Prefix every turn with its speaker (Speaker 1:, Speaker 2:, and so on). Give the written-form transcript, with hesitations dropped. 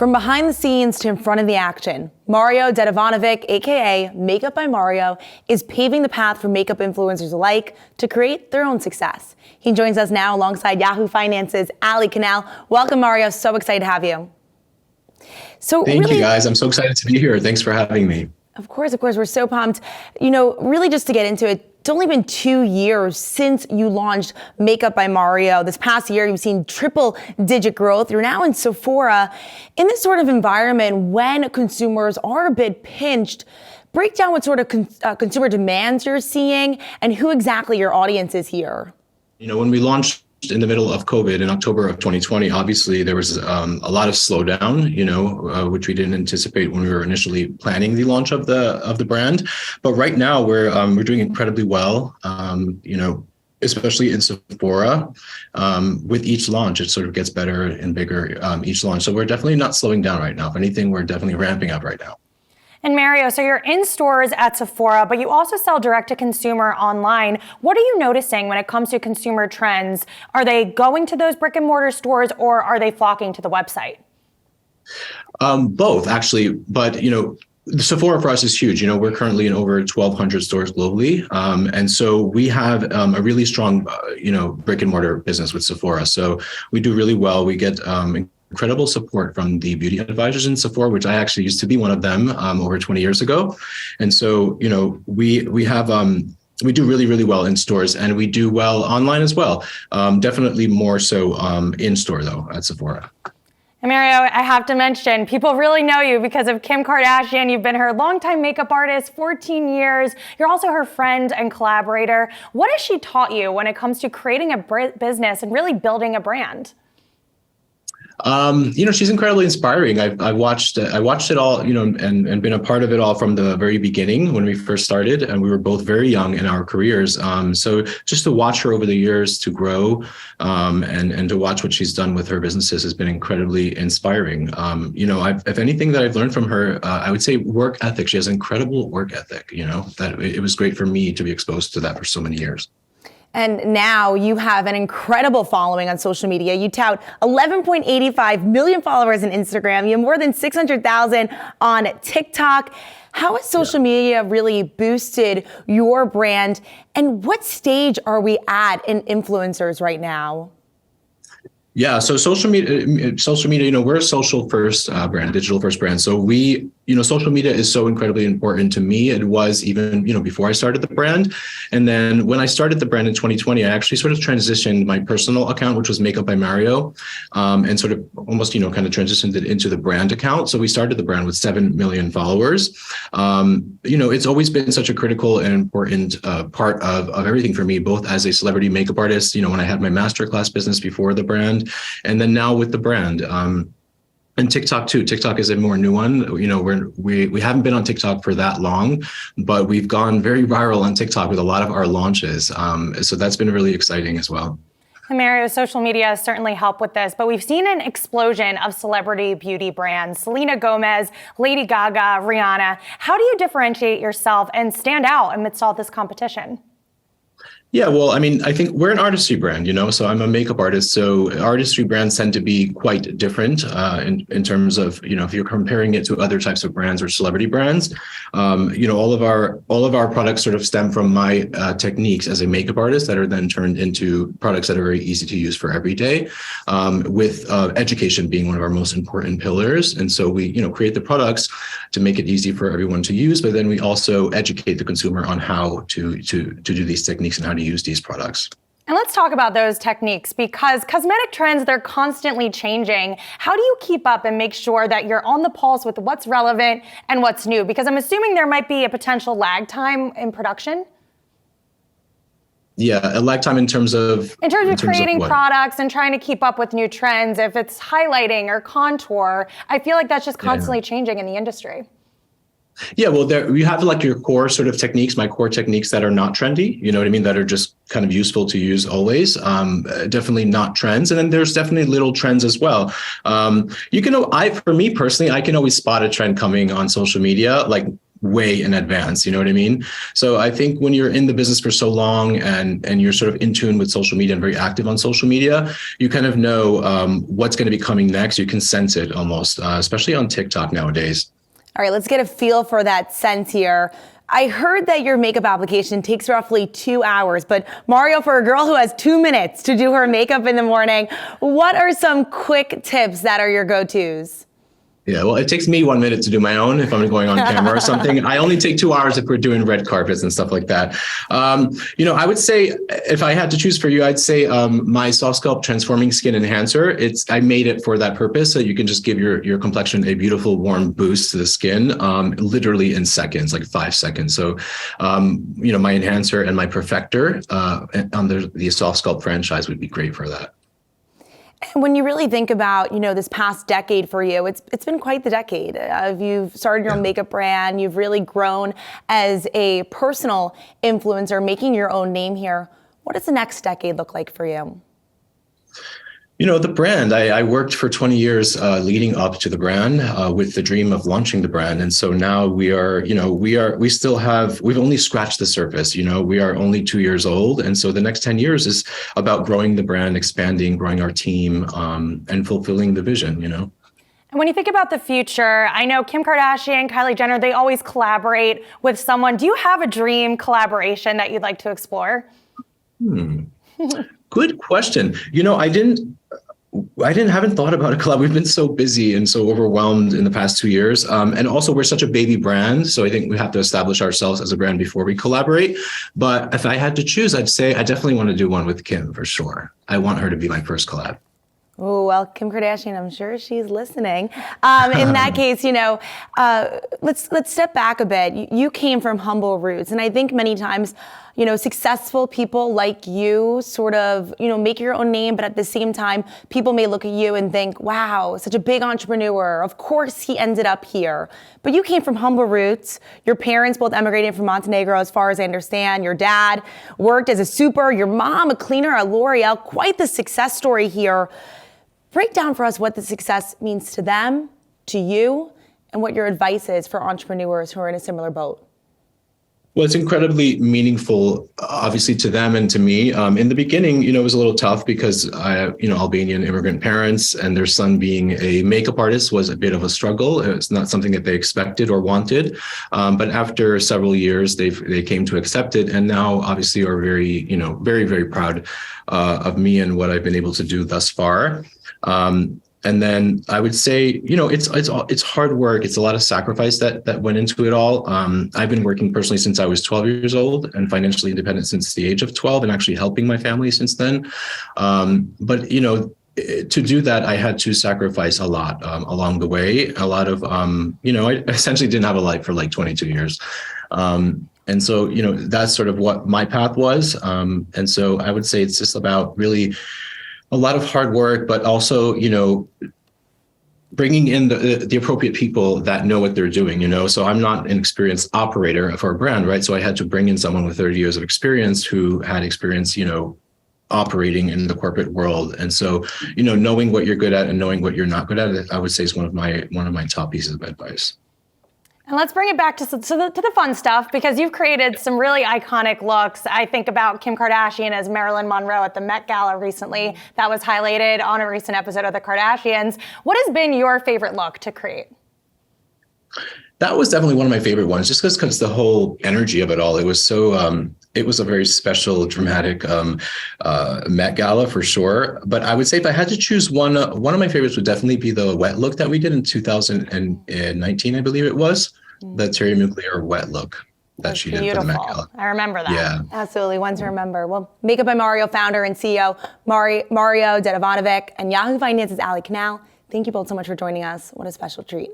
Speaker 1: From behind the scenes to in front of the action, Mario Dedivanovic, aka Makeup by Mario, is paving the path for makeup influencers alike to create their own success. He joins us now alongside Yahoo Finance's Ali Canal. Welcome, Mario. So excited to have you.
Speaker 2: Thank you, guys. I'm so excited to be here. Thanks for having me.
Speaker 1: Of course, we're so pumped. Really just to get into it, it's only been 2 years since you launched Makeup by Mario. This past year, you've seen triple-digit growth. You're now in Sephora. In this sort of environment, when consumers are a bit pinched, break down what sort of consumer demands you're seeing and who exactly your audience is here.
Speaker 2: When we launched in the middle of COVID in October of 2020, obviously there was a lot of slowdown, which we didn't anticipate when we were initially planning the launch of the brand. But right now we're doing incredibly well. Especially in Sephora, with each launch, it sort of gets better and bigger each launch. So we're definitely not slowing down right now. If anything, we're definitely ramping up right now.
Speaker 3: And Mario, so you're in stores at Sephora, but you also sell direct to consumer online. What are you noticing when it comes to consumer trends? Are they going to those brick and mortar stores or are they flocking to the website?
Speaker 2: Both, actually. But, Sephora for us is huge. We're currently in over 1,200 stores globally. And so we have a really strong, brick and mortar business with Sephora. So we do really well. We get incredible support from the beauty advisors in Sephora, which I actually used to be one of them over 20 years ago. And so, we do really, really well in stores and we do well online as well. Definitely more so in store though at Sephora.
Speaker 3: And Mario, I have to mention, people really know you because of Kim Kardashian. You've been her longtime makeup artist, 14 years. You're also her friend and collaborator. What has she taught you when it comes to creating a business and really building a brand?
Speaker 2: She's incredibly inspiring. I watched it all, and been a part of it all from the very beginning when we first started, and we were both very young in our careers. So just to watch her over the years to grow, and to watch what she's done with her businesses has been incredibly inspiring. If anything that I've learned from her, I would say work ethic. She has incredible work ethic. That it was great for me to be exposed to that for so many years.
Speaker 1: And now you have an incredible following on social media. You tout 11.85 million followers on Instagram. You have more than 600,000 on TikTok. How has social media really boosted your brand? And what stage are we at in influencers right now?
Speaker 2: Yeah, so social media, we're a social first brand, digital first brand. So social media is so incredibly important to me. It was even, before I started the brand. And then when I started the brand in 2020, I actually sort of transitioned my personal account, which was Makeup by Mario, and sort of almost, kind of transitioned it into the brand account. So we started the brand with 7 million followers. It's always been such a critical and important part of everything for me, both as a celebrity makeup artist, when I had my masterclass business before the brand, and then now with the brand. And TikTok too. TikTok is a more new one. We haven't been on TikTok for that long, but we've gone very viral on TikTok with a lot of our launches. So that's been really exciting as well.
Speaker 3: And Mario, social media has certainly helped with this, but we've seen an explosion of celebrity beauty brands. Selena Gomez, Lady Gaga, Rihanna. How do you differentiate yourself and stand out amidst all this competition?
Speaker 2: Yeah, well, I think we're an artistry brand, so I'm a makeup artist. So artistry brands tend to be quite different in terms of, if you're comparing it to other types of brands or celebrity brands, all of our products sort of stem from my techniques as a makeup artist that are then turned into products that are very easy to use for every day, with education being one of our most important pillars. And so we, create the products to make it easy for everyone to use, but then we also educate the consumer on how to do these techniques and how to use these products.
Speaker 3: And let's talk about those techniques because cosmetic trends, they're constantly changing. How do you keep up and make sure that you're on the pulse with what's relevant and what's new? Because I'm assuming there might be a potential lag time in production.
Speaker 2: Yeah, a lag time in terms of
Speaker 3: creating products and trying to keep up with new trends. If it's highlighting or contour, I feel like that's just constantly changing in the industry.
Speaker 2: Yeah, well, you have like your core sort of techniques, my core techniques that are not trendy, that are just kind of useful to use always. Definitely not trends. And then there's definitely little trends as well. For me personally, I can always spot a trend coming on social media, like way in advance. You know what I mean? So I think when you're in the business for so long and you're sort of in tune with social media and very active on social media, you kind of know what's going to be coming next. You can sense it almost, especially on TikTok nowadays.
Speaker 1: All right, let's get a feel for that sense here. I heard that your makeup application takes roughly 2 hours, but Mario, for a girl who has 2 minutes to do her makeup in the morning, what are some quick tips that are your go-tos?
Speaker 2: Yeah, well, it takes me 1 minute to do my own if I'm going on camera or something. I only take 2 hours if we're doing red carpets and stuff like that. I would say if I had to choose for you, I'd say my Soft Sculpt Transforming Skin Enhancer. I made it for that purpose, so you can just give your complexion a beautiful warm boost to the skin, literally in seconds, like 5 seconds. So, my enhancer and my perfector under the Soft Sculpt franchise would be great for that.
Speaker 1: When you really think about, this past decade for you, it's been quite the decade. You've started your own makeup brand. You've really grown as a personal influencer, making your own name here. What does the next decade look like for you?
Speaker 2: The brand, I worked for 20 years leading up to the brand with the dream of launching the brand. And so now we've only scratched the surface. We are only 2 years old. And so the next 10 years is about growing the brand, expanding, growing our team, and fulfilling the vision,
Speaker 3: And when you think about the future, I know Kim Kardashian, Kylie Jenner, they always collaborate with someone. Do you have a dream collaboration that you'd like to explore?
Speaker 2: Good question. I haven't thought about a collab. We've been so busy and so overwhelmed in the past 2 years. And also we're such a baby brand. So I think we have to establish ourselves as a brand before we collaborate. But if I had to choose, I'd say I definitely want to do one with Kim for sure. I want her to be my first collab.
Speaker 1: Oh, well, Kim Kardashian, I'm sure she's listening. In that case, let's step back a bit. You came from humble roots. And I think many times, successful people like you sort of, make your own name. But at the same time, people may look at you and think, wow, such a big entrepreneur. Of course, he ended up here. But you came from humble roots. Your parents both emigrated from Montenegro, as far as I understand. Your dad worked as a super. Your mom, a cleaner at L'Oreal. Quite the success story here. Break down for us what the success means to them, to you, and what your advice is for entrepreneurs who are in a similar boat.
Speaker 2: Well, it's incredibly meaningful, obviously, to them and to me. In the beginning, it was a little tough because, Albanian immigrant parents and their son being a makeup artist was a bit of a struggle. It's not something that they expected or wanted. But after several years, they came to accept it, and now obviously are very, very, very proud of me and what I've been able to do thus far. And then I would say, it's hard work. It's a lot of sacrifice that went into it all. I've been working personally since I was 12 years old and financially independent since the age of 12 and actually helping my family since then. But to do that, I had to sacrifice a lot along the way. A lot of, I essentially didn't have a life for like 22 years. And so, that's sort of what my path was. And so I would say it's just about really a lot of hard work, but also, bringing in the appropriate people that know what they're doing, So I'm not an experienced operator for a brand, right? So I had to bring in someone with 30 years of experience who had experience, operating in the corporate world. And so, knowing what you're good at and knowing what you're not good at, I would say is one of my top pieces of advice.
Speaker 3: And let's bring it back to the fun stuff, because you've created some really iconic looks. I think about Kim Kardashian as Marilyn Monroe at the Met Gala recently. That was highlighted on a recent episode of The Kardashians. What has been your favorite look to create?
Speaker 2: That was definitely one of my favorite ones, just because the whole energy of it all. It was so, it was a very special, dramatic Met Gala for sure. But I would say if I had to choose one of my favorites would definitely be the wet look that we did in 2019, I believe it was. The Terry Mugler wet look that she did for the Met Gala.
Speaker 3: I remember that.
Speaker 2: Yeah.
Speaker 1: Absolutely, one to remember. Well, Makeup by Mario founder and CEO Mario Dedivanovic and Yahoo Finance's Ali Canal, thank you both so much for joining us. What a special treat.